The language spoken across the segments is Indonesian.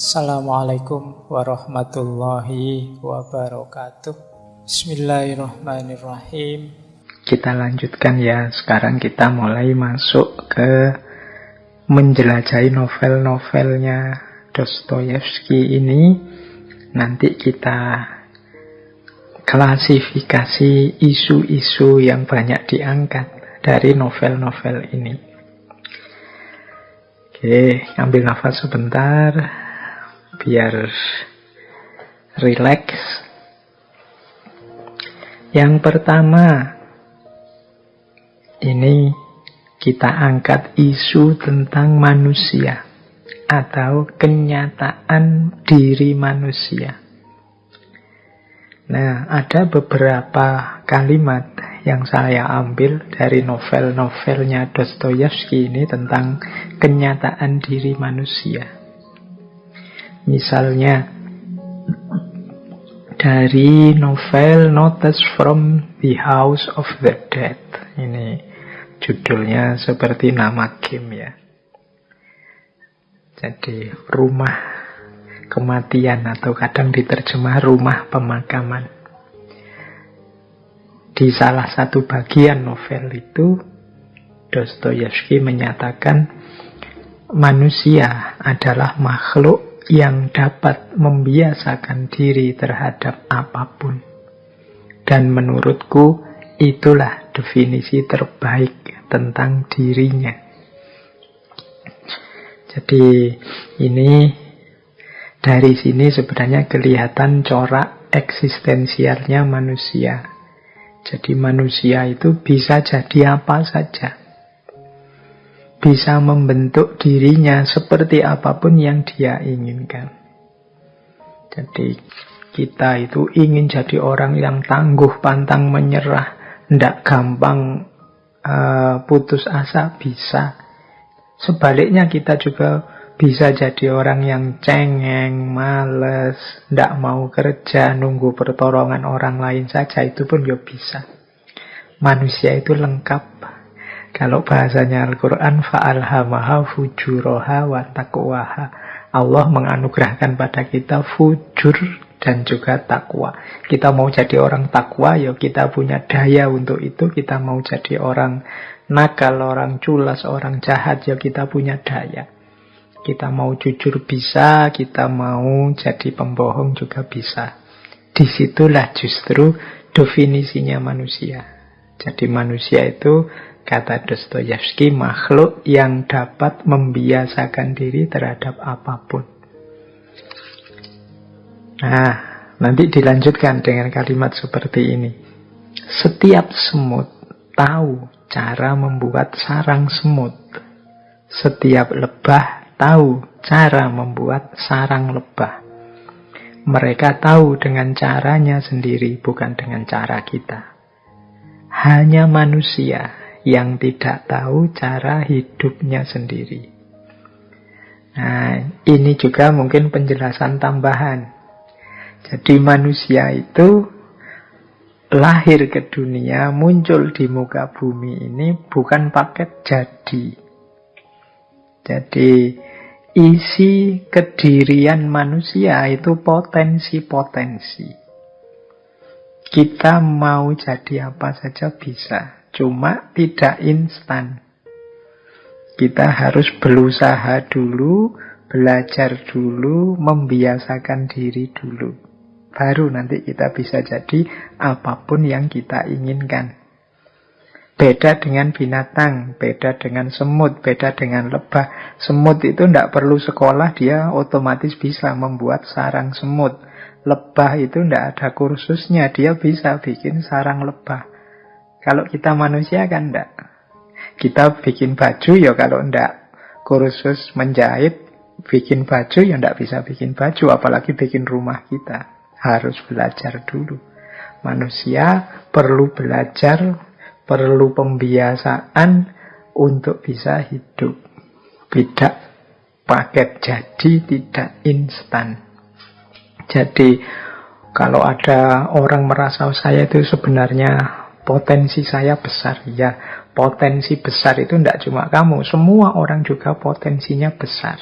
Assalamualaikum warahmatullahi wabarakatuh. Bismillahirrahmanirrahim. Kita lanjutkan ya. Sekarang kita mulai masuk ke menjelajahi novel-novelnya Dostoyevsky ini. Nanti kita klasifikasi isu-isu yang banyak diangkat dari novel-novel ini. Oke, ambil nafas sebentar biar rileks. Yang pertama, ini kita angkat isu tentang manusia atau kenyataan diri manusia. Nah, ada beberapa kalimat yang saya ambil dari novel-novelnya Dostoyevsky ini tentang kenyataan diri manusia. Misalnya dari novel Notes from the House of the Dead. Ini judulnya seperti nama game ya. Jadi rumah kematian atau kadang diterjemah rumah pemakaman. Di salah satu bagian novel itu Dostoyevsky menyatakan manusia adalah makhluk yang dapat membiasakan diri terhadap apapun. Dan menurutku itulah definisi terbaik tentang dirinya. Jadi ini dari sini sebenarnya kelihatan corak eksistensialnya manusia. Jadi manusia itu bisa jadi apa saja. Bisa membentuk dirinya seperti apapun yang dia inginkan. Jadi kita itu ingin jadi orang yang tangguh, pantang menyerah, tidak gampang putus asa, bisa. Sebaliknya kita juga bisa jadi orang yang cengeng, males, tidak mau kerja, nunggu pertolongan orang lain saja, itu pun ya bisa. Manusia itu lengkap. Kalau bahasanya Al-Quran, fa'alhamaha fujuraha wa taqwaha. Allah menganugerahkan pada kita fujur dan juga takwa. Kita mau jadi orang takwa, ya kita punya daya untuk itu. Kita mau jadi orang nakal, orang culas, orang jahat, ya kita punya daya. Kita mau jujur bisa, kita mau jadi pembohong juga bisa. Disitulah justru definisinya manusia. Jadi manusia itu, kata Dostoyevsky, makhluk yang dapat membiasakan diri terhadap apapun. Nah, nanti dilanjutkan dengan kalimat seperti ini. Setiap semut tahu cara membuat sarang semut. Setiap lebah tahu cara membuat sarang lebah. Mereka tahu dengan caranya sendiri, bukan dengan cara kita. Hanya manusia yang tidak tahu cara hidupnya sendiri. Nah, ini juga mungkin penjelasan tambahan. Jadi manusia itu lahir ke dunia, muncul di muka bumi ini bukan paket jadi. Jadi isi kedirian manusia itu potensi-potensi. Kita mau jadi apa saja bisa, cuma tidak instan. Kita harus berusaha dulu, belajar dulu, membiasakan diri dulu. Baru nanti kita bisa jadi apapun yang kita inginkan. Beda dengan binatang, beda dengan semut, beda dengan lebah. Semut itu tidak perlu sekolah, dia otomatis bisa membuat sarang semut. Lebah itu tidak ada kursusnya, dia bisa bikin sarang lebah. Kalau kita manusia kan enggak. Kita bikin baju ya kalau enggak kursus menjahit, bikin baju ya enggak bisa bikin baju, apalagi bikin rumah kita. Harus belajar dulu. Manusia perlu belajar, perlu pembiasaan untuk bisa hidup. Tidak paket jadi, tidak instan. Jadi kalau ada orang merasa saya itu sebenarnya potensi saya besar, ya potensi besar itu tidak cuma kamu, semua orang juga potensinya besar.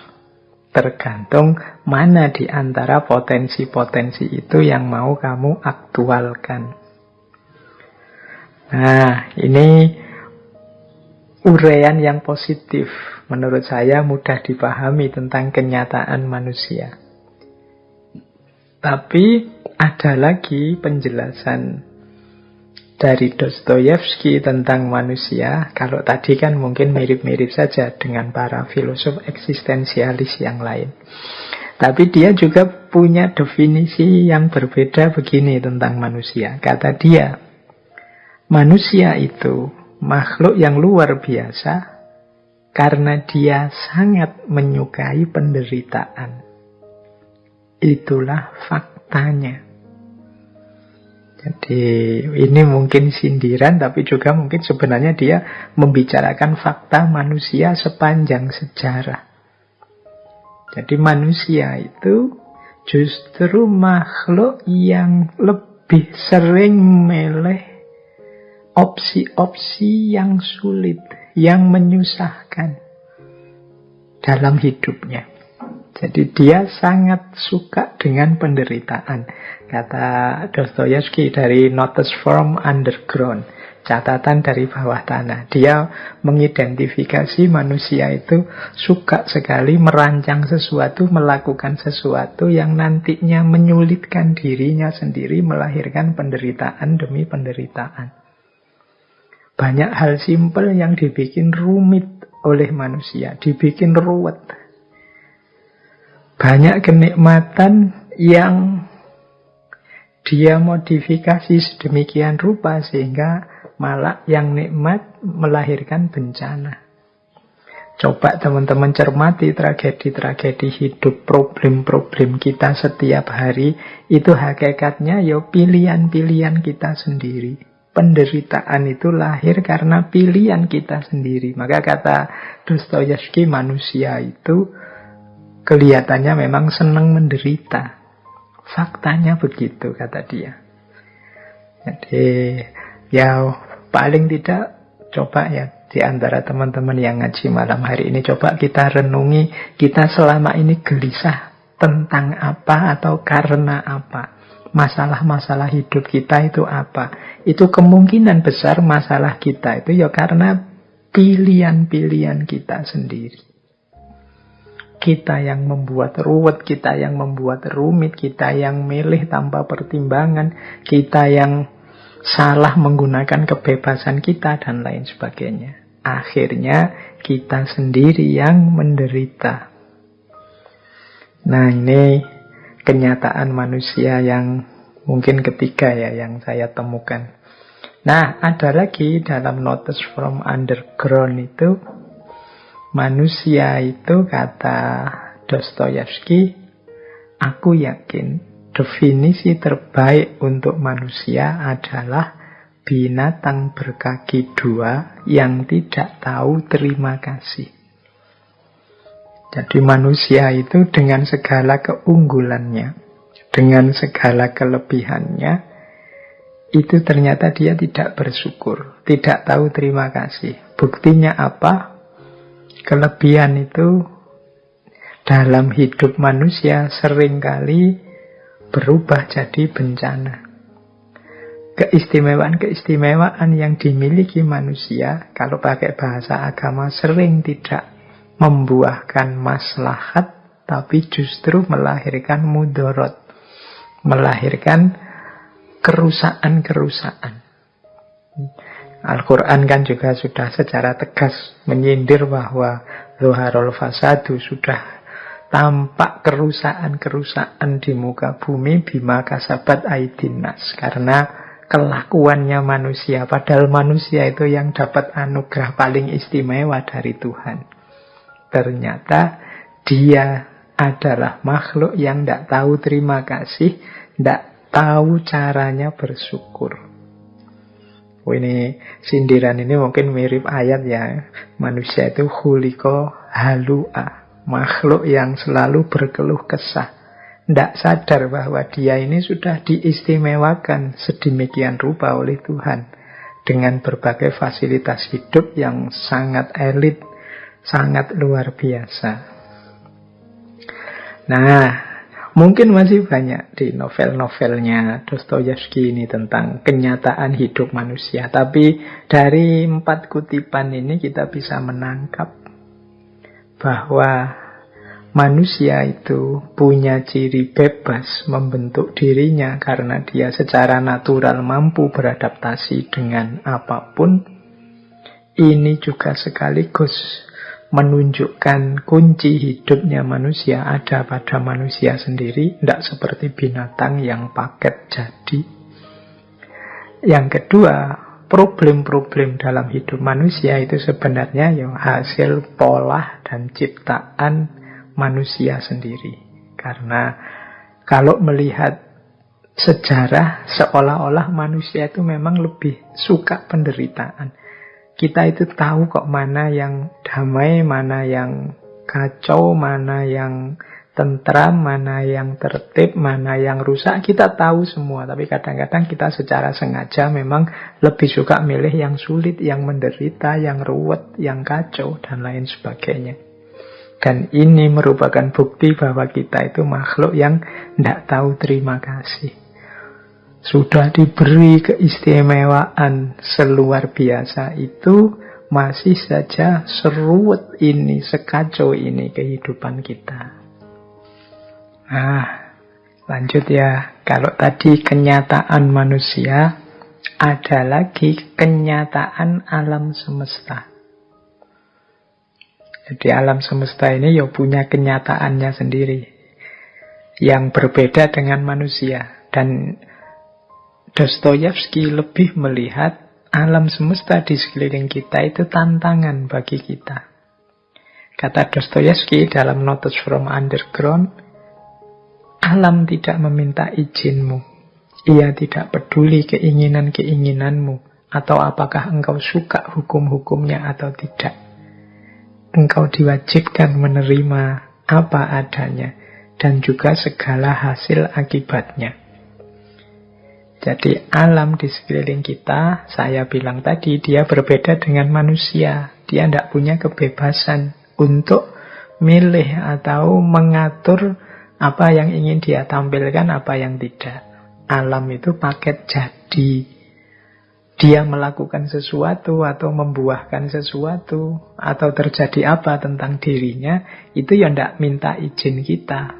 Tergantung mana di antara potensi-potensi itu yang mau kamu aktualkan. Nah, ini uraian yang positif. Menurut saya mudah dipahami tentang kenyataan manusia. Tapi ada lagi penjelasan dari Dostoyevsky tentang manusia. Kalau tadi kan mungkin mirip-mirip saja dengan para filosof eksistensialis yang lain. Tapi dia juga punya definisi yang berbeda begini tentang manusia. Kata dia, manusia itu makhluk yang luar biasa karena dia sangat menyukai penderitaan. Itulah faktanya. Jadi ini mungkin sindiran, tapi juga mungkin sebenarnya dia membicarakan fakta manusia sepanjang sejarah. Jadi manusia itu justru makhluk yang lebih sering memilih opsi-opsi yang sulit, yang menyusahkan dalam hidupnya. Jadi dia sangat suka dengan penderitaan. Kata Dostoyevsky dari Notes from Underground, catatan dari bawah tanah. Dia mengidentifikasi manusia itu suka sekali merancang sesuatu, melakukan sesuatu yang nantinya menyulitkan dirinya sendiri, melahirkan penderitaan demi penderitaan. Banyak hal simpel yang dibikin rumit oleh manusia, dibikin ruwet. Banyak kenikmatan yang dia modifikasi sedemikian rupa sehingga malah yang nikmat melahirkan bencana. Coba teman-teman cermati tragedi-tragedi hidup, problem-problem kita setiap hari. Itu hakikatnya ya pilihan-pilihan kita sendiri. Penderitaan itu lahir karena pilihan kita sendiri. Maka kata Dostoyevsky, manusia itu kelihatannya memang senang menderita. Faktanya begitu, kata dia. Jadi ya paling tidak coba ya di antara teman-teman yang ngaji malam hari ini, coba kita renungi, kita selama ini gelisah tentang apa atau karena apa. Masalah-masalah hidup kita itu apa? Itu kemungkinan besar masalah kita itu ya karena pilihan-pilihan kita sendiri. Kita yang membuat ruwet, kita yang membuat rumit, kita yang milih tanpa pertimbangan, kita yang salah menggunakan kebebasan kita, dan lain sebagainya. Akhirnya kita sendiri yang menderita. Nah, ini kenyataan manusia yang mungkin ketiga ya yang saya temukan. Nah, ada lagi dalam Notes from Underground itu, manusia itu kata Dostoyevsky, aku yakin definisi terbaik untuk manusia adalah binatang berkaki dua yang tidak tahu terima kasih. Jadi manusia itu dengan segala keunggulannya, dengan segala kelebihannya, itu ternyata dia tidak bersyukur, tidak tahu terima kasih. Buktinya apa? Kelebihan itu dalam hidup manusia seringkali berubah jadi bencana. Keistimewaan-keistimewaan yang dimiliki manusia, kalau pakai bahasa agama, sering tidak membuahkan maslahat, tapi justru melahirkan mudorot, melahirkan kerusakan-kerusakan. Al-Quran kan juga sudah secara tegas menyindir bahwa zuharul fasadu, sudah tampak kerusakan-kerusakan di muka bumi bima kasabat aidin nas, karena kelakuannya manusia. Padahal manusia itu yang dapat anugerah paling istimewa dari Tuhan. Ternyata dia adalah makhluk yang tidak tahu terima kasih, tidak tahu caranya bersyukur. Ini sindiran ini mungkin mirip ayat ya. Manusia itu khuliqa halu'a, makhluk yang selalu berkeluh kesah, tidak sadar bahwa dia ini sudah diistimewakan sedemikian rupa oleh Tuhan dengan berbagai fasilitas hidup yang sangat elit, sangat luar biasa. Nah, mungkin masih banyak di novel-novelnya Dostoyevsky ini tentang kenyataan hidup manusia. Tapi dari 4 kutipan ini kita bisa menangkap bahwa manusia itu punya ciri bebas membentuk dirinya karena dia secara natural mampu beradaptasi dengan apapun. Ini juga sekaligus menunjukkan kunci hidupnya manusia ada pada manusia sendiri, tidak seperti binatang yang paket jadi. Yang kedua, problem-problem dalam hidup manusia itu sebenarnya yang hasil pola dan ciptaan manusia sendiri. Karena kalau melihat sejarah, seolah-olah manusia itu memang lebih suka penderitaan. Kita itu tahu kok mana yang damai, mana yang kacau, mana yang tentram, mana yang tertib, mana yang rusak. Kita tahu semua, tapi kadang-kadang kita secara sengaja memang lebih suka milih yang sulit, yang menderita, yang ruwet, yang kacau, dan lain sebagainya. Dan ini merupakan bukti bahwa kita itu makhluk yang tidak tahu terima kasih. Sudah diberi keistimewaan seluar biasa itu, masih saja seruwet ini, sekacau ini kehidupan kita. Nah, lanjut ya. Kalau tadi kenyataan manusia, ada lagi kenyataan alam semesta. Jadi alam semesta ini ya punya kenyataannya sendiri yang berbeda dengan manusia. Dan Dostoyevsky lebih melihat alam semesta di sekeliling kita itu tantangan bagi kita. Kata Dostoyevsky dalam Notes from Underground, alam tidak meminta izinmu. Ia tidak peduli keinginan-keinginanmu atau apakah engkau suka hukum-hukumnya atau tidak. Engkau diwajibkan menerima apa adanya dan juga segala hasil akibatnya. Jadi alam di sekeliling kita, saya bilang tadi, dia berbeda dengan manusia. Dia tidak punya kebebasan untuk milih atau mengatur apa yang ingin dia tampilkan, apa yang tidak. Alam itu paket jadi. Dia melakukan sesuatu atau membuahkan sesuatu atau terjadi apa tentang dirinya, itu ya tidak minta izin kita.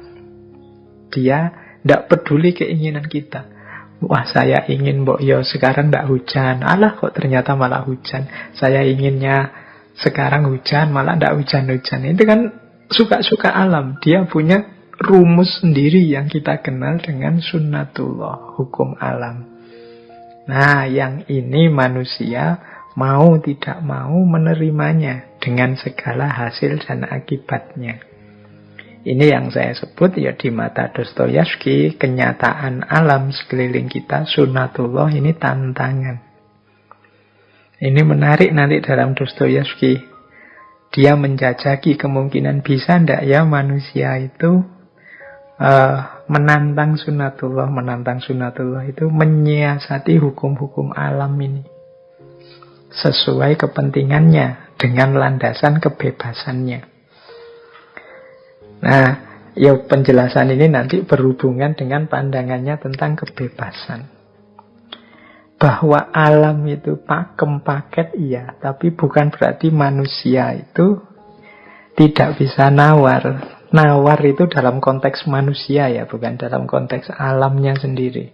Dia tidak peduli keinginan kita. Wah, saya ingin mbok yo sekarang tidak hujan. Alah, kok ternyata malah hujan. Saya inginnya sekarang hujan, malah tidak hujan-hujan. Itu kan suka-suka alam. Dia punya rumus sendiri yang kita kenal dengan sunnatullah, hukum alam. Nah, yang ini manusia mau tidak mau menerimanya dengan segala hasil dan akibatnya. Ini yang saya sebut ya di mata Dostoyevsky, kenyataan alam sekeliling kita, sunnatullah, ini tantangan. Ini menarik nanti dalam Dostoyevsky. Dia menjajaki kemungkinan bisa ndak ya manusia itu menantang sunnatullah itu menyiasati hukum-hukum alam ini sesuai kepentingannya dengan landasan kebebasannya. Nah, ya penjelasan ini nanti berhubungan dengan pandangannya tentang kebebasan. Bahwa alam itu pakem paket iya, tapi bukan berarti manusia itu tidak bisa nawar. Nawar itu dalam konteks manusia ya, bukan dalam konteks alamnya sendiri.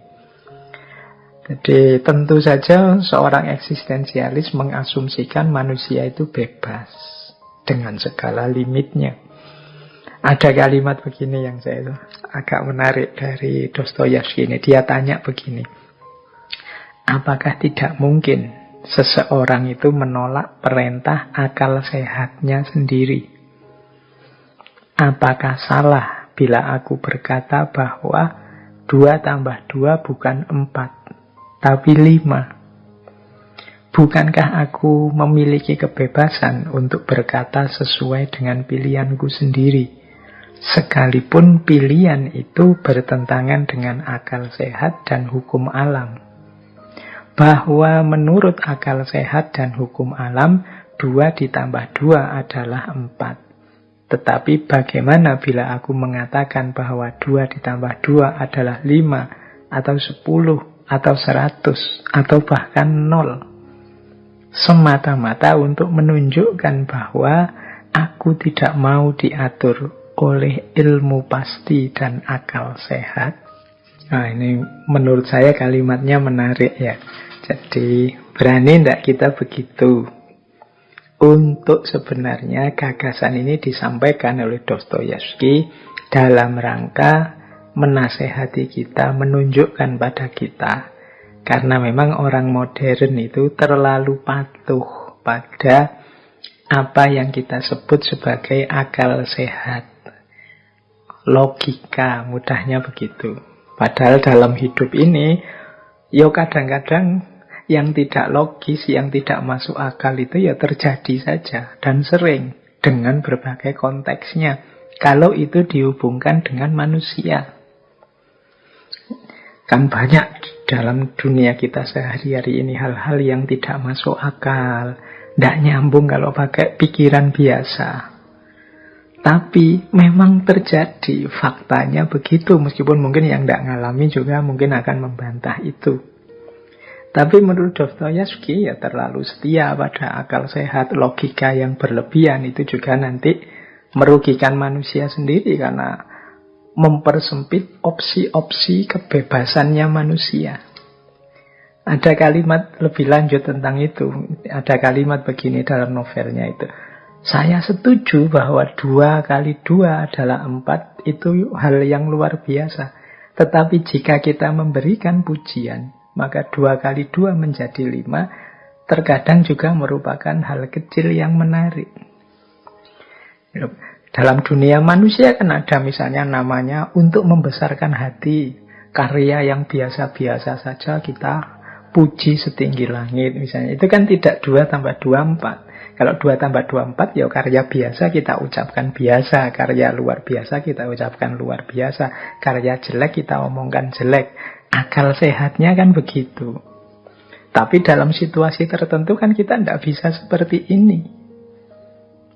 Jadi tentu saja seorang eksistensialis mengasumsikan manusia itu bebas dengan segala limitnya. Ada kalimat begini yang saya agak menarik dari Dostoyevsky ini. Dia tanya begini, apakah tidak mungkin seseorang itu menolak perintah akal sehatnya sendiri? Apakah salah bila aku berkata bahwa 2 tambah 2 bukan 4, tapi 5? Bukankah aku memiliki kebebasan untuk berkata sesuai dengan pilihanku sendiri? Sekalipun pilihan itu bertentangan dengan akal sehat dan hukum alam. Bahwa menurut akal sehat dan hukum alam, 2 ditambah 2 adalah 4. Tetapi bagaimana bila aku mengatakan bahwa 2 ditambah 2 adalah 5, atau 10, atau 100, atau bahkan 0. Semata-mata untuk menunjukkan bahwa aku tidak mau diatur oleh ilmu pasti dan akal sehat. Nah, ini menurut saya kalimatnya menarik ya. Jadi berani tidak kita begitu? Untuk sebenarnya gagasan ini disampaikan oleh Dostoyevsky dalam rangka menasehati kita, menunjukkan pada kita. Karena memang orang modern itu terlalu patuh pada apa yang kita sebut sebagai akal sehat. Logika, mudahnya begitu. Padahal dalam hidup ini, ya kadang-kadang yang tidak logis, yang tidak masuk akal itu ya terjadi saja. Dan sering, dengan berbagai konteksnya. Kalau itu dihubungkan dengan manusia. Kan banyak dalam dunia kita sehari-hari ini hal-hal yang tidak masuk akal. Tidak nyambung kalau pakai pikiran biasa. Tapi memang terjadi, faktanya begitu. Meskipun mungkin yang tidak ngalami juga mungkin akan membantah itu. Tapi menurut Dostoyevsky ya terlalu setia pada akal sehat. Logika yang berlebihan itu juga nanti merugikan manusia sendiri. Karena mempersempit opsi-opsi kebebasannya manusia. Ada kalimat lebih lanjut tentang itu. Ada kalimat begini dalam novelnya itu. Saya setuju bahwa 2 kali 2 adalah 4. Itu hal yang luar biasa. Tetapi jika kita memberikan pujian, maka 2 kali 2 menjadi 5. Terkadang juga merupakan hal kecil yang menarik. Dalam dunia manusia kan ada misalnya namanya untuk membesarkan hati. Karya yang biasa-biasa saja kita puji setinggi langit misalnya. Itu kan tidak 2 tambah 2, 4. Kalau 2 tambah 2, 4, ya karya biasa kita ucapkan biasa. Karya luar biasa kita ucapkan luar biasa. Karya jelek kita omongkan jelek. Akal sehatnya kan begitu. Tapi dalam situasi tertentu kan kita tidak bisa seperti ini.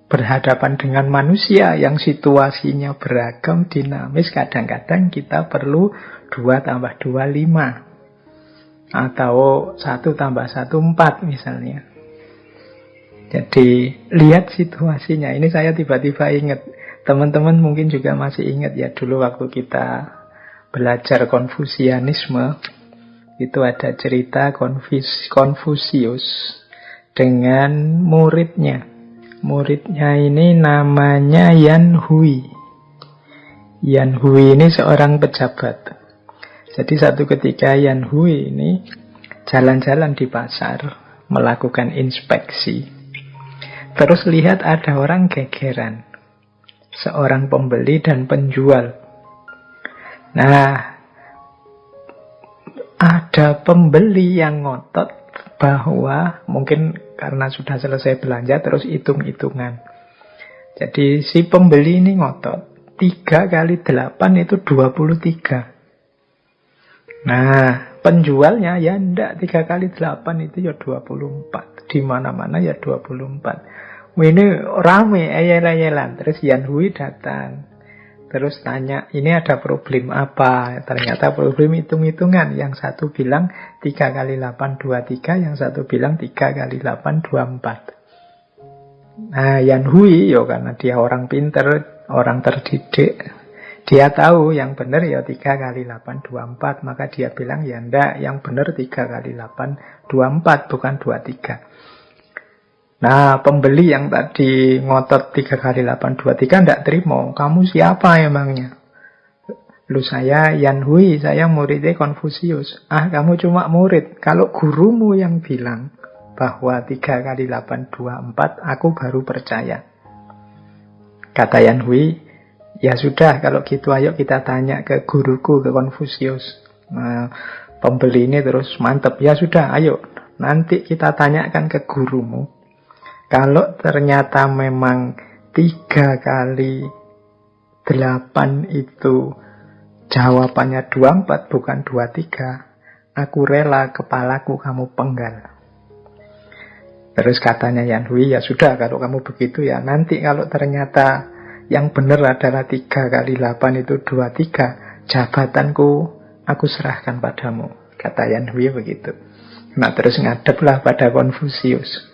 Berhadapan dengan manusia yang situasinya beragam, dinamis, kadang-kadang kita perlu 2 tambah 2, 5. Atau 1 tambah 1, 4 misalnya. Jadi lihat situasinya. Ini saya tiba-tiba ingat. Teman-teman mungkin juga masih ingat ya. Dulu waktu kita belajar Konfusianisme, itu ada cerita Konfusius dengan muridnya. Muridnya ini namanya Yan Hui. Yan Hui ini seorang pejabat. Jadi satu ketika Yan Hui ini jalan-jalan di pasar, melakukan inspeksi. Terus lihat ada orang gegeran. Seorang pembeli dan penjual. Nah, ada pembeli yang ngotot bahwa mungkin karena sudah selesai belanja terus hitung-hitungan. Jadi si pembeli ini ngotot. 3 kali 8 itu 23. Nah, penjualnya ya enggak, 3 kali 8 itu ya 24. Di mana-mana ya 24. Ini rame, ayel-ayelan. Terus Yan Hui datang. Terus tanya, ini ada problem apa? Ternyata problem hitung-hitungan. Yang satu bilang 3 kali 8, 23. Yang satu bilang 3 kali 8, 24. Nah, Yan Hui, ya karena dia orang pinter, orang terdidik. Dia tahu yang benar ya 3 kali 8, 24. Maka dia bilang, ya enggak, yang benar 3 kali 8, 24, bukan 23. Nah, pembeli yang tadi ngotot 3 kali 8, 23 enggak terima. Kamu siapa emangnya? Lu saya Yan Hui, saya muridnya Konfusius. Ah, kamu cuma murid. Kalau gurumu yang bilang bahwa 3 kali 8, 24, aku baru percaya. Kata Yan Hui, ya sudah, kalau gitu ayo kita tanya ke guruku, ke Konfusius. Nah, pembeli ini terus mantep. Ya sudah, ayo. Nanti kita tanyakan ke gurumu. Kalau ternyata memang 3 kali 8 itu jawabannya 24 bukan 23, aku rela kepalaku kamu penggal. Terus katanya Yan Hui, ya sudah kalau kamu begitu ya nanti kalau ternyata yang benar adalah 3 kali 8 itu 23. Jabatanku aku serahkan padamu. Kata Yan Hui begitu. Nah terus ngadeplah pada Konfusius.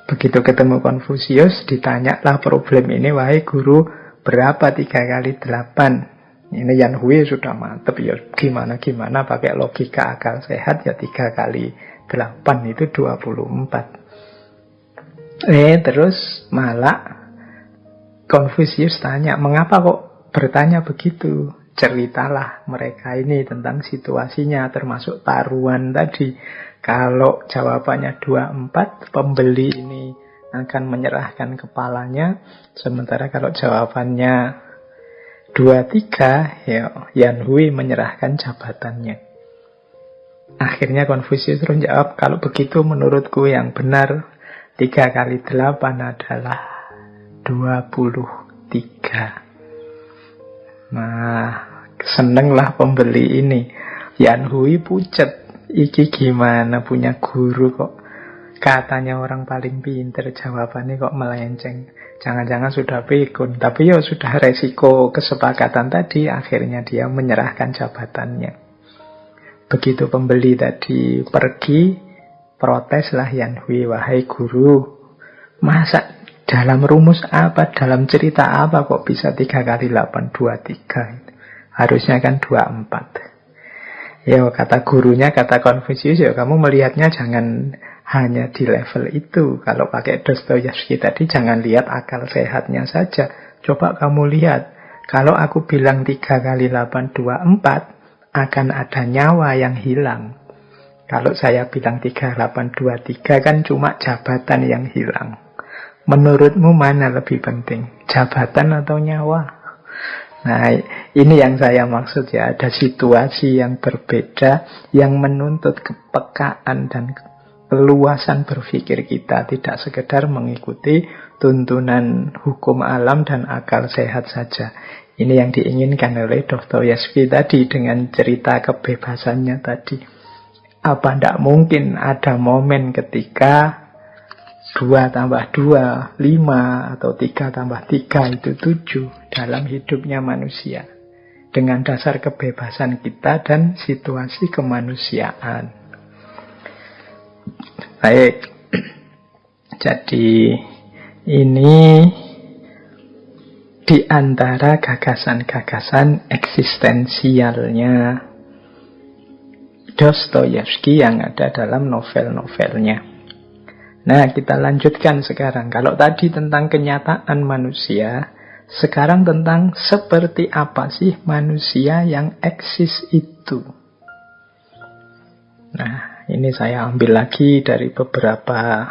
Begitu ketemu Konfusius, ditanyalah problem ini, wahai guru, berapa 3 kali 8? Ini Yan Hui sudah mantep ya, gimana-gimana pakai logika akal sehat ya 3 kali 8 itu 24. Terus malah Konfusius tanya, mengapa kok bertanya begitu? Ceritalah mereka ini tentang situasinya, termasuk taruhan tadi. Kalau jawabannya 24, pembeli ini akan menyerahkan kepalanya. Sementara kalau jawabannya 23, ya Yan Hui menyerahkan jabatannya. Akhirnya Konfusius terus jawab, kalau begitu menurutku yang benar 3 kali 8 adalah 23. Nah, senenglah pembeli ini. Yan Hui pucet. Iki gimana punya guru kok katanya orang paling pinter, jawabannya kok melenceng. Jangan-jangan sudah pikun. Tapi ya sudah resiko kesepakatan tadi. Akhirnya dia menyerahkan jabatannya. Begitu pembeli tadi pergi, proteslah Yan Hui, wahai guru, masa dalam rumus apa, dalam cerita apa kok bisa 3 kali 8, 23? Harusnya kan 24. Ya kata gurunya, kata Konfusius, ya kamu melihatnya jangan hanya di level itu. Kalau pakai Dostoyevsky tadi, jangan lihat akal sehatnya saja. Coba kamu lihat, kalau aku bilang 3 kali 8, 24, akan ada nyawa yang hilang. Kalau saya bilang 3, 8, 23, kan cuma jabatan yang hilang. Menurutmu mana lebih penting? Jabatan atau nyawa? Nah, ini yang saya maksud ya. Ada situasi yang berbeda yang menuntut kepekaan dan keluasan berpikir kita. Tidak sekedar mengikuti tuntunan hukum alam dan akal sehat saja. Ini yang diinginkan oleh Dostoyevsky tadi dengan cerita kebebasannya tadi. Apa tidak mungkin ada momen ketika 2 tambah 2, 5, atau 3 tambah 3 itu 7 dalam hidupnya manusia. Dengan dasar kebebasan kita dan situasi kemanusiaan. Baik. Jadi ini di antara gagasan-gagasan eksistensialnya Dostoyevsky yang ada dalam novel-novelnya. Nah, kita lanjutkan sekarang. Kalau tadi tentang kenyataan manusia, sekarang tentang seperti apa sih manusia yang eksis itu. Nah, ini saya ambil lagi dari beberapa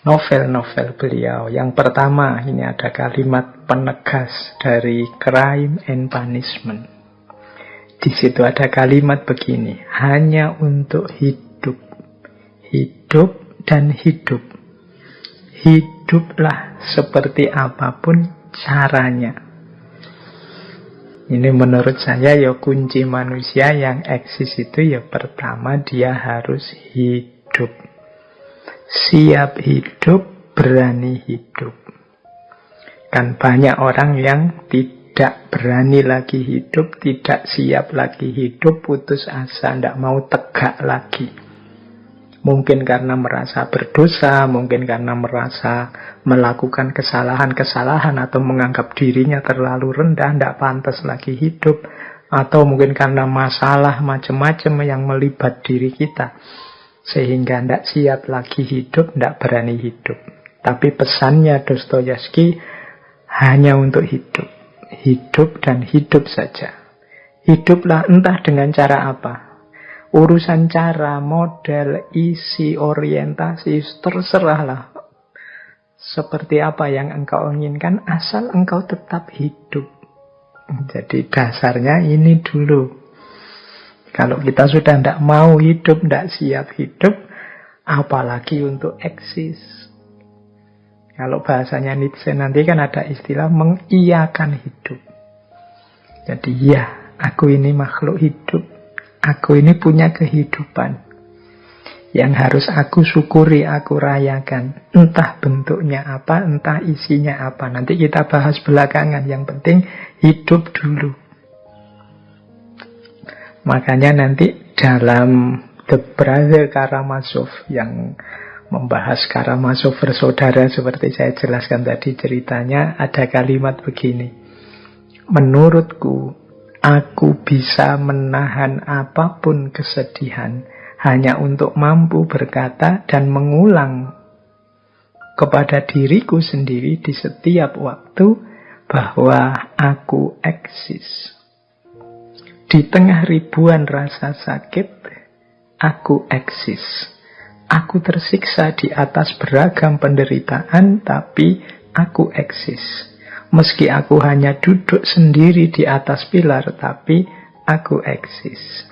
novel-novel beliau. Yang pertama, ini ada kalimat penegas dari Crime and Punishment. Di situ ada kalimat begini, hanya untuk hidup. Hidup dan hidup. Hiduplah seperti apapun caranya. Ini menurut saya ya kunci manusia yang eksis itu ya pertama dia harus hidup. Siap hidup, berani hidup. Kan banyak orang yang tidak berani lagi hidup, tidak siap lagi hidup, putus asa, tidak mau tegak lagi. Mungkin karena merasa berdosa, mungkin karena merasa melakukan kesalahan-kesalahan atau menganggap dirinya terlalu rendah, tidak pantas lagi hidup. Atau mungkin karena masalah macam-macam yang melibat diri kita. Sehingga tidak siap lagi hidup, tidak berani hidup. Tapi pesannya Dostoyevsky hanya untuk hidup. Hidup dan hidup saja. Hiduplah entah dengan cara apa. Urusan cara, model, isi, orientasi, terserahlah. Seperti apa yang engkau inginkan, asal engkau tetap hidup. Jadi dasarnya ini dulu. Kalau kita sudah tidak mau hidup, tidak siap hidup, apalagi untuk eksis. Kalau bahasanya Nietzsche nanti kan ada istilah mengiyakan hidup. Jadi ya, aku ini makhluk hidup. Aku ini punya kehidupan. yang harus aku syukuri, aku rayakan. Entah bentuknya apa, entah isinya apa. Nanti kita bahas belakangan. Yang penting hidup dulu. Makanya nanti dalam The Brother Karamazov yang membahas Karamazov bersaudara seperti saya jelaskan tadi ceritanya, ada kalimat begini. Menurutku, aku bisa menahan apapun kesedihan hanya untuk mampu berkata dan mengulang kepada diriku sendiri di setiap waktu bahwa aku eksis. Di tengah ribuan rasa sakit, aku eksis. Aku tersiksa di atas beragam penderitaan, tapi aku eksis. Meski aku hanya duduk sendiri di atas pilar, tapi aku eksis.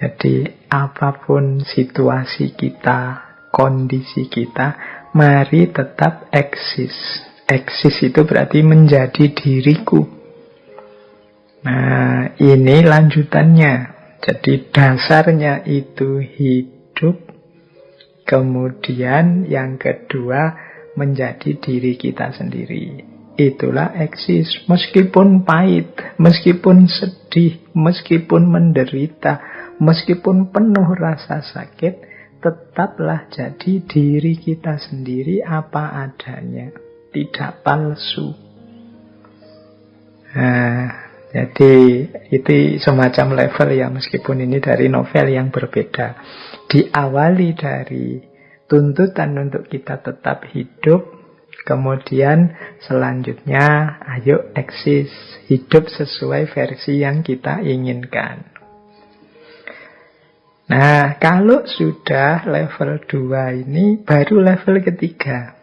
Jadi apapun situasi kita, kondisi kita, mari tetap eksis. Eksis itu berarti menjadi diriku. Nah, ini lanjutannya. Jadi dasarnya itu hidup. Kemudian yang kedua menjadi diri kita sendiri. Itulah eksis. Meskipun pahit, meskipun sedih, meskipun menderita, meskipun penuh rasa sakit, tetaplah jadi diri kita sendiri apa adanya. Tidak palsu. Nah, jadi itu semacam level ya, meskipun ini dari novel yang berbeda. Diawali dari tuntutan untuk kita tetap hidup, kemudian selanjutnya ayo eksis, hidup sesuai versi yang kita inginkan. Nah, kalau sudah level 2 ini baru level ketiga.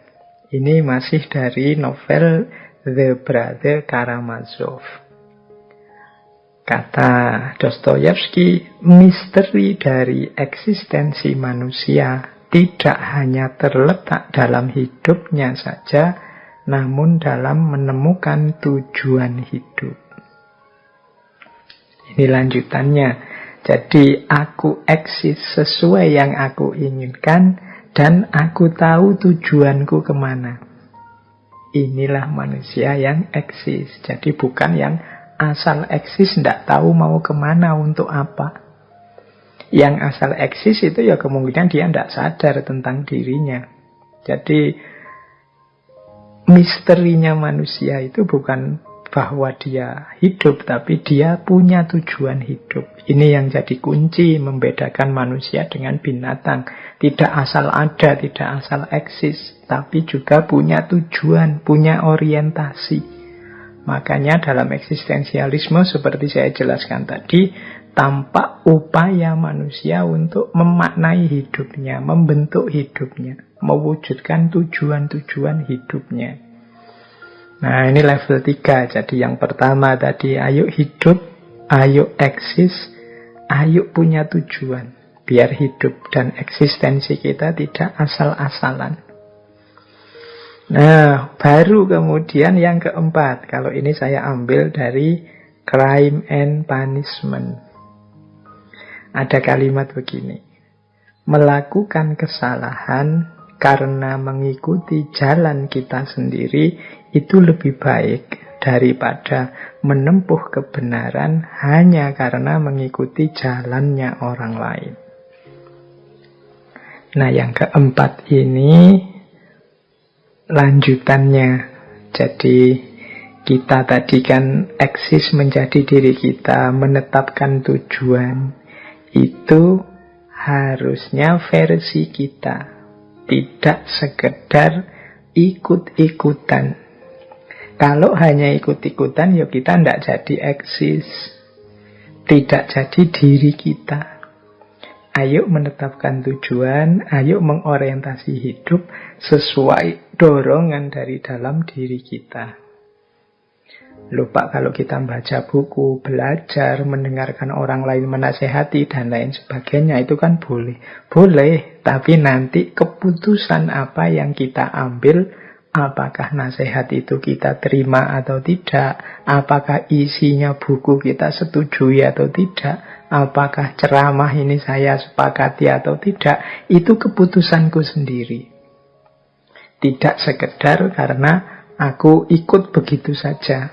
Ini masih dari novel The Brother Karamazov. Kata Dostoyevsky, misteri dari eksistensi manusia tidak hanya terletak dalam hidupnya saja, namun dalam menemukan tujuan hidup. Ini lanjutannya. Jadi aku eksis sesuai yang aku inginkan dan aku tahu tujuanku kemana. Inilah manusia yang eksis. Jadi bukan yang asal eksis, tidak tahu mau kemana, untuk apa. Yang asal eksis itu ya kemungkinan dia tidak sadar tentang dirinya. Jadi misterinya manusia itu bukan bahwa dia hidup, tapi dia punya tujuan hidup. Ini yang jadi kunci membedakan manusia dengan binatang. Tidak asal ada, tidak asal eksis, tapi juga punya tujuan, punya orientasi. Makanya dalam eksistensialisme seperti saya jelaskan tadi, tampak upaya manusia untuk memaknai hidupnya, membentuk hidupnya, mewujudkan tujuan-tujuan hidupnya. Nah, ini level 3. Jadi yang pertama tadi, ayo hidup, ayo eksis, ayo punya tujuan. Biar hidup dan eksistensi kita tidak asal-asalan. Nah, baru kemudian yang keempat. Kalau ini saya ambil dari Crime and Punishment. Ada kalimat begini. Melakukan kesalahan karena mengikuti jalan kita sendiri itu lebih baik daripada menempuh kebenaran hanya karena mengikuti jalannya orang lain. Nah, yang keempat ini lanjutannya. Jadi kita tadi kan eksis menjadi diri kita, menetapkan tujuan. Itu harusnya versi kita, tidak sekedar ikut-ikutan. Kalau hanya ikut-ikutan, ya kita tidak jadi eksis, tidak jadi diri kita. Ayo menetapkan tujuan, ayo mengorientasi hidup sesuai dorongan dari dalam diri kita. Lupa kalau kita baca buku, belajar, mendengarkan orang lain menasehati, dan lain sebagainya, itu kan boleh. Boleh, tapi nanti keputusan apa yang kita ambil Apakah nasihat itu kita terima atau tidak? Apakah isinya buku kita setujui atau tidak? Apakah ceramah ini saya sepakati atau tidak? Itu keputusanku sendiri. Tidak sekedar karena aku ikut begitu saja.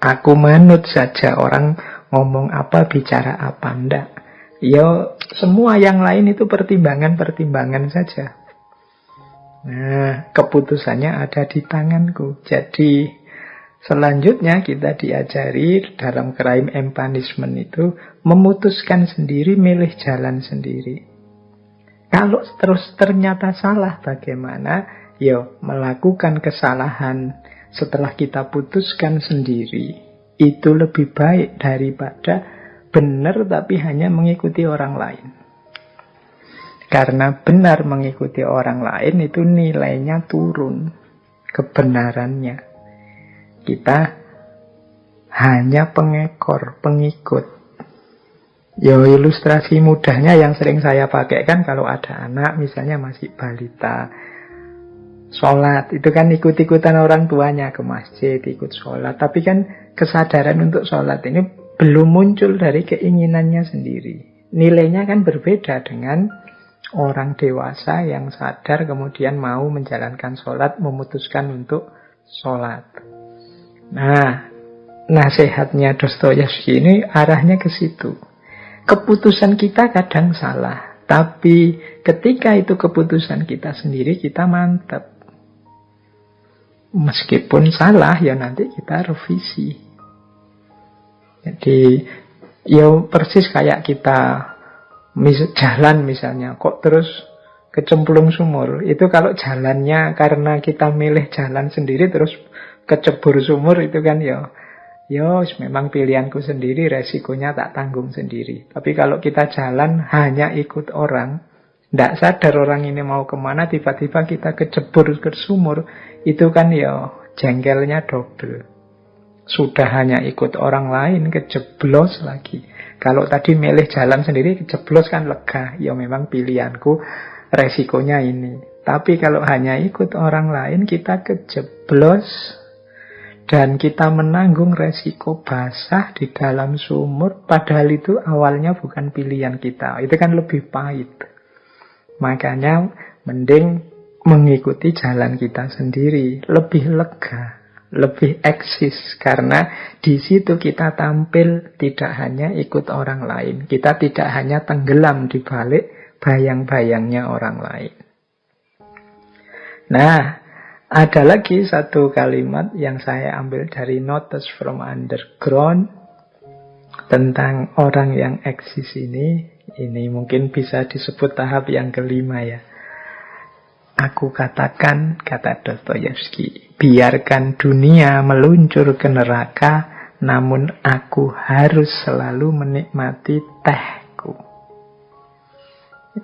Aku manut saja orang ngomong apa, bicara apa. Enggak. Ya, semua yang lain itu pertimbangan-pertimbangan saja. Nah, keputusannya ada di tanganku. Jadi, selanjutnya kita diajari dalam crime and punishment itu memutuskan sendiri, milih jalan sendiri. Kalau terus ternyata salah, bagaimana? Ya, melakukan kesalahan setelah kita putuskan sendiri itu lebih baik daripada benar tapi hanya mengikuti orang lain. Karena benar mengikuti orang lain itu nilainya turun, kebenarannya. Kita hanya pengekor, pengikut. Ya, ilustrasi mudahnya yang sering saya pakai kan kalau ada anak misalnya masih balita, sholat, itu kan ikut-ikutan orang tuanya ke masjid, ikut sholat. Tapi kan kesadaran untuk sholat ini belum muncul dari keinginannya sendiri. Nilainya kan berbeda dengan orang dewasa yang sadar kemudian mau menjalankan sholat, memutuskan untuk sholat. Nah, nasihatnya Dostoyevsky ini arahnya ke situ. Keputusan kita kadang salah, tapi ketika itu keputusan kita sendiri, kita mantap. Meskipun salah, ya nanti kita revisi. Jadi, ya persis kayak kita jalan misalnya, kok terus kecemplung sumur. Itu kalau jalannya karena kita milih jalan sendiri terus kecebur sumur, itu kan ya memang pilihanku sendiri, resikonya tak tanggung sendiri. Tapi kalau kita jalan hanya ikut orang, tidak sadar orang ini mau kemana, tiba-tiba kita kecebur ke sumur, itu kan ya jengkelnya double. Sudah hanya ikut orang lain, kejeblos lagi. Kalau tadi milih jalan sendiri, kejeblos kan lega. Ya memang pilihanku, resikonya ini. Tapi kalau hanya ikut orang lain, kita kejeblos. Dan kita menanggung resiko basah di dalam sumur. Padahal itu awalnya bukan pilihan kita. Itu kan lebih pahit. Makanya mending mengikuti jalan kita sendiri. Lebih lega, lebih eksis. Karena di situ kita tampil tidak hanya ikut orang lain. Kita tidak hanya tenggelam di balik bayang-bayangnya orang lain. Nah, ada lagi satu kalimat yang saya ambil dari Notes from Underground tentang orang yang eksis ini. Ini mungkin bisa disebut tahap yang kelima ya. Aku katakan, kata Dostoyevsky, biarkan dunia meluncur ke neraka, namun aku harus selalu menikmati tehku.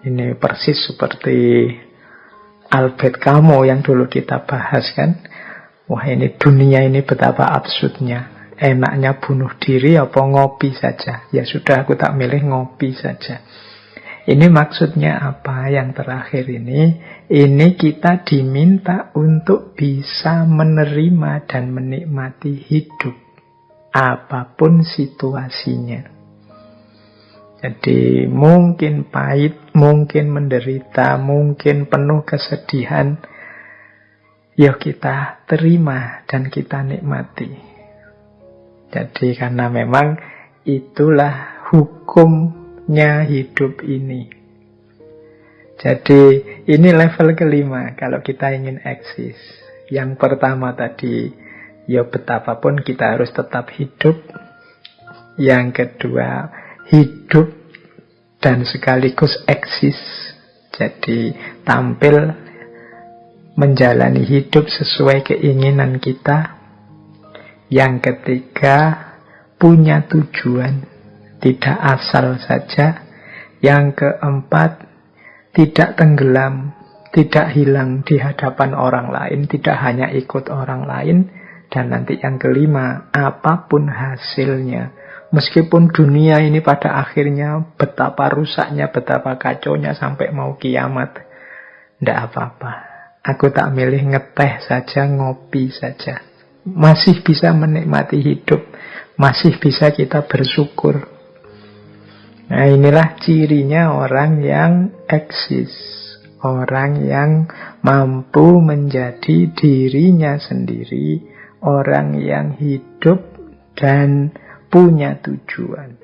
Ini persis seperti Albert Camus yang dulu kita bahas kan. Wah, ini dunia ini betapa absurdnya. Enaknya bunuh diri apa ngopi saja. Ya sudah, aku tak milih ngopi saja. Ini maksudnya apa yang terakhir ini? Ini kita diminta untuk bisa menerima dan menikmati hidup. Apapun situasinya. Jadi mungkin pahit, mungkin menderita, mungkin penuh kesedihan. Ya kita terima dan kita nikmati. Jadi karena memang itulah hukumnya hidup ini. Jadi ini level kelima kalau kita ingin eksis. Yang pertama tadi, ya betapapun kita harus tetap hidup. Yang kedua, hidup dan sekaligus eksis. Jadi tampil menjalani hidup sesuai keinginan kita. Yang ketiga, punya tujuan, tidak asal saja. Yang keempat, tidak tenggelam, tidak hilang di hadapan orang lain, tidak hanya ikut orang lain. Dan nanti yang kelima, apapun hasilnya, meskipun dunia ini pada akhirnya betapa rusaknya, betapa kacaunya sampai mau kiamat, tidak apa-apa. Aku tak milih ngeteh saja, ngopi saja. Masih bisa menikmati hidup, masih bisa kita bersyukur. Nah, inilah cirinya orang yang eksis. Orang yang mampu menjadi dirinya sendiri. Orang yang hidup dan punya tujuan.